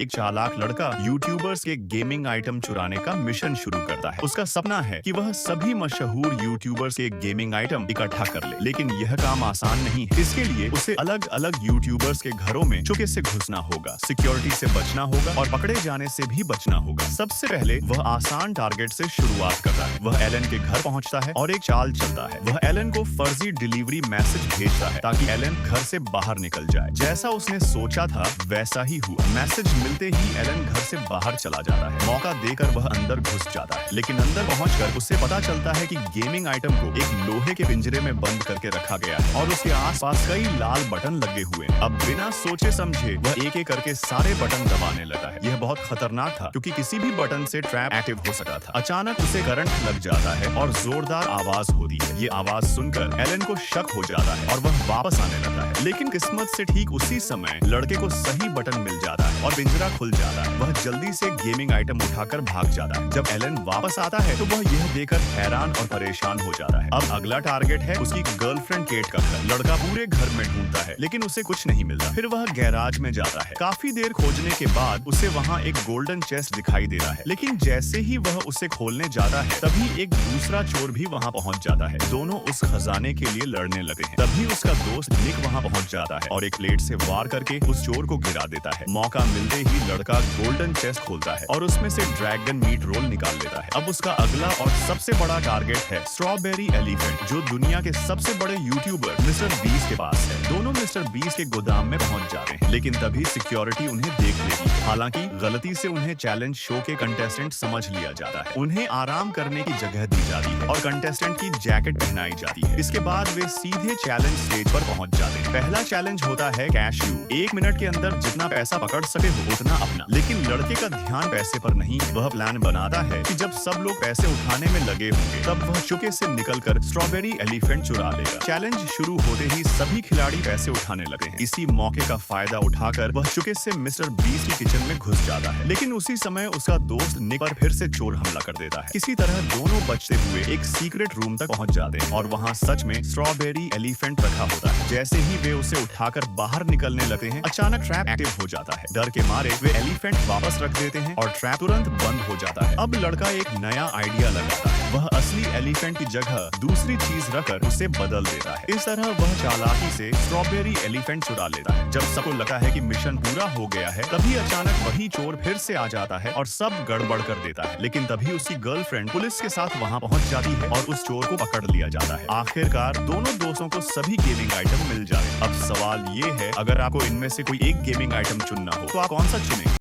एक चालाक लड़का यूट्यूबर्स के गेमिंग आइटम चुराने का मिशन शुरू करता है। उसका सपना है कि वह सभी मशहूर यूट्यूबर्स के गेमिंग आइटम इकट्ठा कर ले, लेकिन यह काम आसान नहीं है। इसके लिए उसे अलग अलग यूट्यूबर्स के घरों में चुपके से घुसना होगा, सिक्योरिटी से बचना होगा और पकड़े जाने से भी बचना होगा। सबसे पहले वह आसान टारगेट से शुरुआत करता है। वह एलन के घर पहुंचता है और एक चाल चलता है। वह एलन को फर्जी डिलीवरी मैसेज भेजता है ताकि एलन घर से बाहर निकल जाए। जैसा उसने सोचा था वैसा ही हुआ। मैसेज मिलते ही एलन घर से बाहर चला जाता है। मौका देकर वह अंदर घुस जाता है, लेकिन अंदर पहुंचकर उसे पता चलता है कि गेमिंग आइटम को एक लोहे के पिंजरे में बंद करके रखा गया है और उसके आसपास कई लाल बटन लगे हुए हैं। अब बिना सोचे समझे वह एक एक करके सारे बटन दबाने लगा है। यह बहुत खतरनाक था क्योंकि किसी भी बटन से ट्रैप एक्टिव हो सकता था। अचानक उसे करंट लग जाता है और जोरदार आवाज होती है। ये आवाज सुनकर एलन को शक हो जाता है और वह वापस आने लगता है, लेकिन किस्मत से ठीक उसी समय लड़के को सही बटन मिल जाता है और पिंजरा खुल जाता है। वह जल्दी से गेमिंग आइटम उठाकर भाग जाता है। जब एलन वापस आता है तो वह यह देखकर हैरान और परेशान हो जाता है। अब अगला टारगेट है उसकी गर्लफ्रेंड केट का घर। लड़का पूरे घर में ढूंढता है, लेकिन उसे कुछ नहीं मिलता। फिर वह गैराज में जाता है। काफी देर खोजने के बाद उसे वहाँ एक गोल्डन चेस्ट दिखाई दे रहा है, लेकिन जैसे ही वह उसे खोलने जाता है तभी एक दूसरा चोर भी वहाँ पहुँच जाता है। दोनों उस खजाने के लिए लड़ने लगे हैं। तभी उसका दोस्त निक वहाँ पहुँच जाता है और एक प्लेट से वार करके उस चोर को गिरा देता है। मौका मिलते ही लड़का गोल्डन चेस्ट खोलता है और उसमें से ड्रैगन मीट रोल निकाल लेता है। अब उसका अगला और सबसे बड़ा टारगेट है स्ट्रॉबेरी एलिफेंट, जो दुनिया के सबसे बड़े यूट्यूबर मिस्टर बीस्ट के पास है। दोनों मिस्टर बीस्ट के गोदाम में पहुंच जाते हैं, लेकिन तभी सिक्योरिटी उन्हें देख लेती है। हालांकि गलती से उन्हें चैलेंज शो के कंटेस्टेंट समझ लिया जाता है। उन्हें आराम करने की जगह दी जाती है और कंटेस्टेंट की जैकेट पहनाई जाती है। इसके बाद वे सीधे चैलेंज स्टेज पर पहुंच जाते हैं। पहला चैलेंज होता है कैश यू। 1 मिनट के अंदर जितना पैसा पकड़ सके हो उतना अपना। लेकिन लड़के का ध्यान पैसे पर नहीं। वह प्लान बनाता है कि जब सब लोग पैसे उठाने में लगे होंगे तब वह चुपके से निकलकर स्ट्रॉबेरी एलिफेंट चुरा लेगा। चैलेंज शुरू होते ही सभी खिलाड़ी पैसे उठाने लगे हैं। इसी मौके का फायदा उठाकर वह चुपके से मिस्टर बीस्ट की किचन में घुस जाता है, लेकिन उसी समय उसका दोस्त निक पर फिर से चोर हमला कर देता है। किसी तरह दोनों बचते हुए एक सीक्रेट रूम तक पहुंच जाते हैं और वहां सच में स्ट्रॉबेरी एलिफेंट रखा होता है। जैसे ही वे उसे उठाकर बाहर निकलने लगते हैं, अचानक ट्रैप एक्टिव हो जाता है। डर के मारे वे एलिफेंट वापस रख देते हैं और ट्रैप तुरंत बंद हो जाता है। अब लड़का एक नया आइडिया लगाता है। वह असली एलिफेंट की जगह दूसरी चीज रखकर उसे बदल देता है। इस तरह वह चालाकी से स्ट्रॉबेरी एलिफेंट चुरा लेता है। जब सबको लगता है कि मिशन पूरा हो गया है, तभी अचानक वही चोर फिर से आ जाता है और सब गड़बड़ कर देता है। लेकिन तभी उसकी गर्लफ्रेंड पुलिस के साथ वहां पहुंच जाती है और उस चोर को पकड़ लिया जाता है। आखिरकार दोनों दोस्तों को सभी गेमिंग आइटम मिल जाते हैं। अब सवाल ये है, अगर आपको इनमें से कोई एक गेमिंग आइटम चुनना हो तो आप कौन सा चुनेंगे?